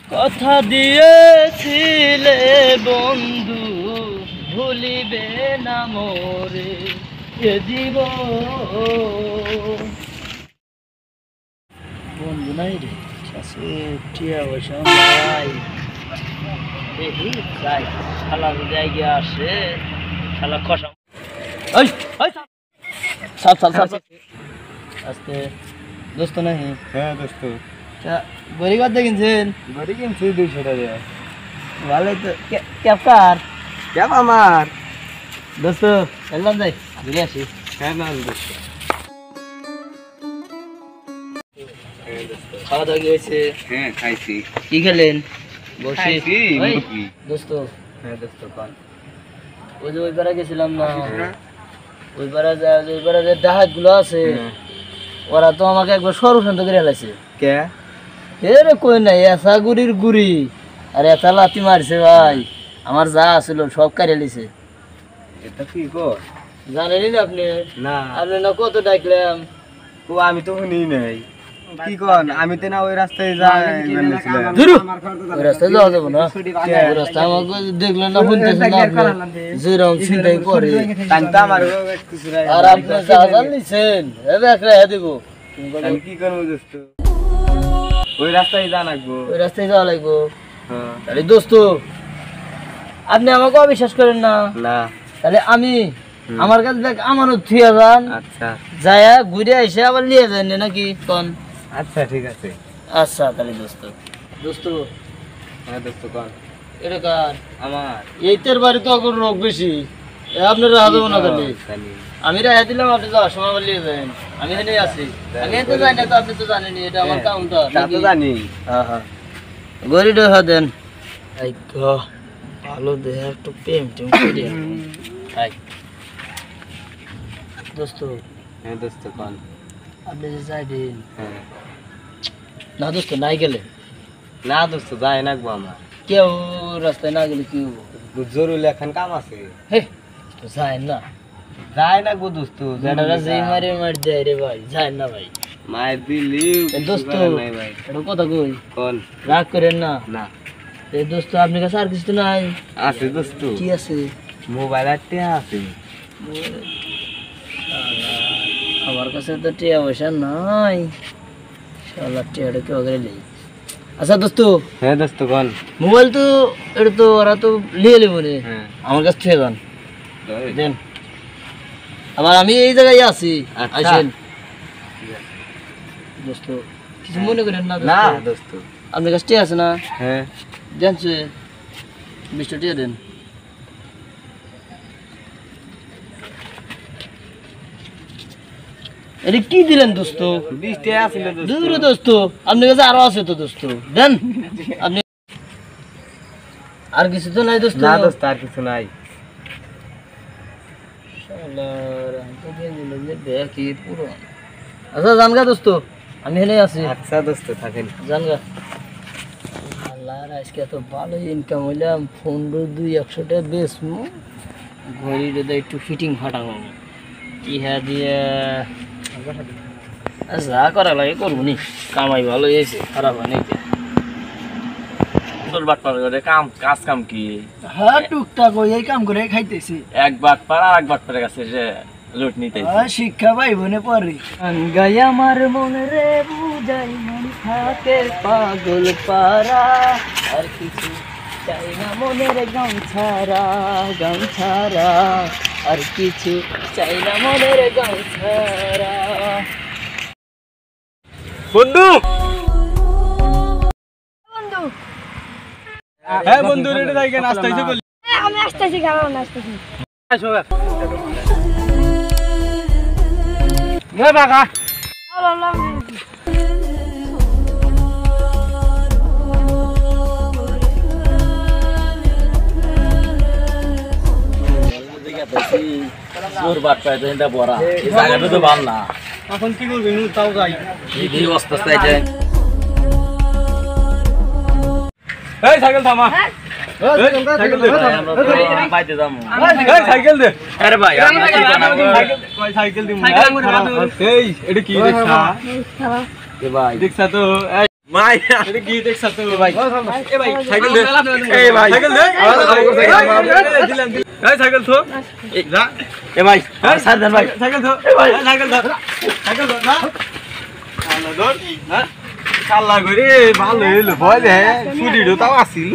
কথা দিয়েছিলে বন্ধু ভুলিবে না মোরে এ জীব বন্ধু নাই রে কাছে টিয়া বসা নাই দেখি যাই শালা জায়গা আসে শালা খসা ওই ওই সাপ সাপ সাপ আস্তে দোস্ত নাই হ্যাঁ দোস্ত গড়ি কত কিনছেন গড়ি কিনছি 200 টাকা ভালোই তো ক্যাপ কার ক্যাপ আমার দোস্ত এলাম যাই ঘুরে আসি হ্যাঁ না দোস্ত খাওয়া দাওয়া কি হয়েছে হ্যাঁ খাইছি কি খেলেন বসে ওই দোস্ত হ্যাঁ দোস্ত কোন ওই যে ওই পাড়া গেছিলাম না ওই পাড়া যে ডাহাত গুলো আছে ওরা তো আমাকে একবার সর্বশান্ত করে হেলাইছে কে রে কই নাই এসা গুড়ির গুড়ি আর এসা লাথি মারছে ভাই আমার যা আছিল সব কারিয়ে লিছে এটা কি কর জানেনই না আপনি না আপনি না কত ডাকলাম ও আমি তো শুনি নাই কি কোন আমি তো না ওই রাস্তায় যাই বলেছিলাম ওই রাস্তায় যাওয়া যাবে না ওই রাস্তায় আমাকে দেখলেন না শুনতেছেন না আপনি যেরকম চিন্তাই করে কান্তা আমার কিছু নাই আর আপনি যা জানলিছেন এবে এক রেখে দিব আমি কি করব দোস্ত ওই রাস্তায় যা লাগবো ওই রাস্তায় যাওয়া লাগবো হ্যাঁ তাহলে দোস্ত আপনি আমাকে অবিশ্বাস করেন না না তাহলে আমি আমার কাছে দেখ আমানত থুয়া যান আচ্ছা যায়া ঘুরে এসে আবার নিয়ে যান নাকি কোন আচ্ছা ঠিক আছে আচ্ছা তাহলে দোস্ত দোস্ত হ্যাঁ দোস্ত কোন এটা কার আমার এইটার বাড়ি তো এখন রোগ বেশি আপনার রাহা যাবো না তাহলে আমি রাহা দিলাম আপনি যাওয়ার সময় আবার নিয়ে যাবেন আমি এখানে আছি আমি এত জানি না তো আপনি তো জানেনি এটা আমার কাউন্টার তা তো জানি হ্যাঁ হ্যাঁ গড়িটা হা দেন আই গো ভালো দেহ একটু প্রেম টেম করি আই দোস্ত হ্যাঁ দোস্ত কোন আপনি যে যাইবেন হ্যাঁ না দোস্ত নাই গেলে না দোস্ত যাই নাকবো আমার কেউ রাস্তায় না গেলে কি হবো জরুরি এখন কাম আছে হে যায় না যাই নাকবো দোস্ত যেটা যেই মারি মারি দেয় রে ভাই যায় না ভাই মায়ের দিলি দোস্ত নাই ভাই এটা কথা কই কোন রাগ করেন না না এই দোস্ত আপনার কাছে আর কিছু তো নাই আছে দোস্ত কি আছে মোবাইল আর টিয়া আছে আমার কাছে তো টিয়া পয়সা নাই শালা টিয়াটা কেউ করে নেই আচ্ছা দোস্ত হ্যাঁ দোস্ত কোন মোবাইল তো এটা তো ওরা তো নিয়ে নেবো রে হ্যাঁ আমার কাছে থেকে যান দেন আবার আমি এই জায়গায় আছি আসেন দোস্ত কিছু মনে করেন না না দোস্ত দোস্ত আপনার কাছে টিয়া আছে না হ্যাঁ দেন 20 টিয়া দেন এটা কি দিলেন দোস্ত 20 টাকা আছে দোস্ত দূর দোস্ত আপনার কাছে আরো আছে তো দোস্ত দেন আপনি আর কিছু তো নাই দোস্ত না দোস্ত আর কিছু নাই আচ্ছা জানগা দোস্ত আমি এখানে আছি আচ্ছা দোস্ত থাকেন জানগা আল্লাহ আজকে এত ভালো ইনকাম হইলাম ফোন 200 টাকা বেচমু ঘড়িটা একটু ফিটিং ফাটাবো ইহা দিয়ে যা করা লাগে করবো নি কামাই ভালো হয়েছে খারাপ হয় নাকি তোর বাটপার করে কাজ কাম কি হ্যাঁ টুকটাক ওই কাম করে খাইতেছি এক বাটপার আর এক বাটপারের কাছে যে লুট নিতে শিক্ষা পাই বনে পরে গাই আমার মনে রে বুঝাই মন থাকে পাগল পারা আর কিছু চাই না মনের গামছারা গামছারা আর কিছু চাই না মনের গামছারা বন্ধু বন্ধু হ্যাঁ বন্ধু রেডি থাকেন আসতেছি বলি আমি আসতেছি কারণ আসতেছি আসো নে বাবা জোর বাট পায় তো এটা বড়া এই জায়গাটা তো ভালো না এখন কি করবি নু তাও যাই এই অবস্থা চাইছে এই সাইকেল থামা সাইকেল দে আমরা তো বাইতে যামু এই সাইকেল দে আরে ভাই আমরা কি বানাবো কই সাইকেল দিমু এই এটা কি রিকশা এ ভাই রিকশা তো এই ভাই এটা কি দেখছ তো ভাই এ ভাই সাইকেল দে এই ভাই সাইকেল দে দিলাম এই সাইকেল থো যা এ ভাই স্যার দেন ভাই সাইকেল থো এ ভাই সাইকেল ধর না আলো ধর না কাল্লা করে ভালো হইলো ভয় দে ছুটি তাও আসিল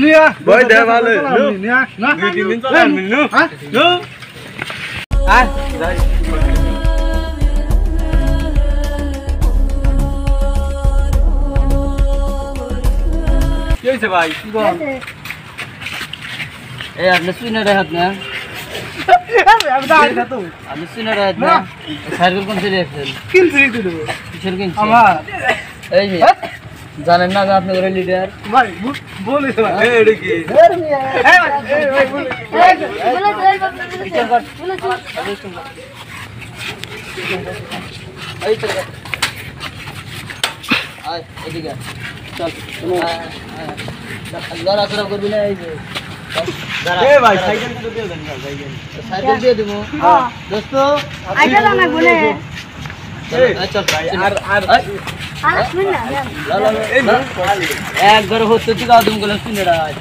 নিয়া ভয় দে ভালো নিয়া না 2-3 দিন চলে আনবি নু হ্যাঁ নু আয় যাই কি হইছে ভাই কি গো এই আপনি শুনে রাখত না আপনি শুনে রাখত না সাইকেল কোন ছেড়ে আসছেন কিনছি দিলো কিসের কিনছেন আমার এই যে জানেন না আপনি ওর লিডার ভাই বলে ভাই এটা কি এই ভাই বলে এই চল আয় এদিকে চল দাঁড়া তোরা করবি না এই যে এ ভাই সাইকেল তো দিয়ে দেন সাইকেল সাইকেল দিয়ে দেবো হ্যাঁ দোস্ত আইটা না গুনে চল আর শুন না একবার হচ্ছে তুই আদম গুলো শুনে রাখ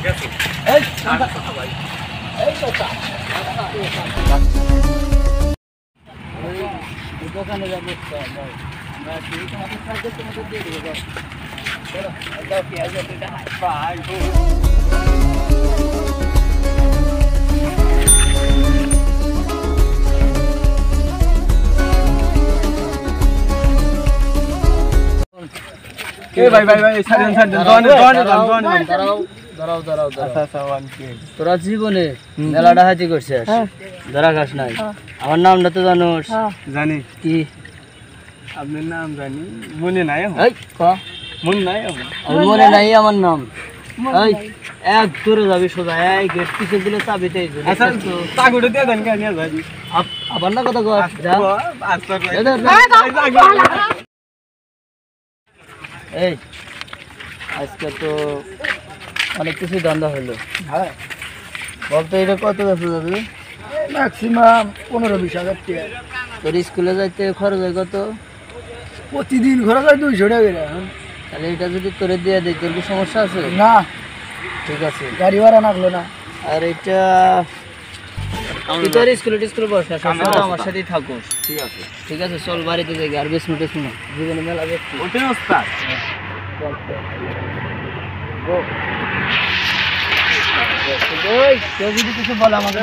দোকানে যাবো এ ভাই ছাড়েন দোকানে দাঁড়াও আচ্ছা ওয়ান কে তোরা জীবনে মেলা ডাকাতি করছিস ধরা খাস নাই আমার নামটা তো জানোস জানি কি আপনার নাম জানি মনে নাই এই ক মনে নাই আমার আমার মনে নাই আমার নাম এই এক দূরে যাবি সোজা এই গেট পিছে দিলে চাবিতে আচ্ছা তাগুড়ে দিয়ে দেন কে নিয়ে যাবি আবার না কথা কর যা আচ্ছা এই আজকে তো অনেক কিছু ধান্দা হলো হ্যাঁ বলতো এটা কত বেশি যাবে ম্যাক্সিমাম 15-20 হাজার টাকা তোর স্কুলে যাইতে খরচ হয় কত প্রতিদিন ঘোরা যায় 200 টাকা করে তাহলে এটা যদি তোরে দিয়ে দেয় তোর কি সমস্যা আছে না ঠিক আছে গাড়ি ভাড়া লাগলো না আর এটা তুই তোর স্কুলে বসা সবসময় আমার সাথেই থাকোস ঠিক আছে চল বাড়িতে যাই আর বেশ মিটে শুনো জীবনে মেলা দেখছি ওটাই ওস্তাদ কেউ যদি কিছু বলে আমাকে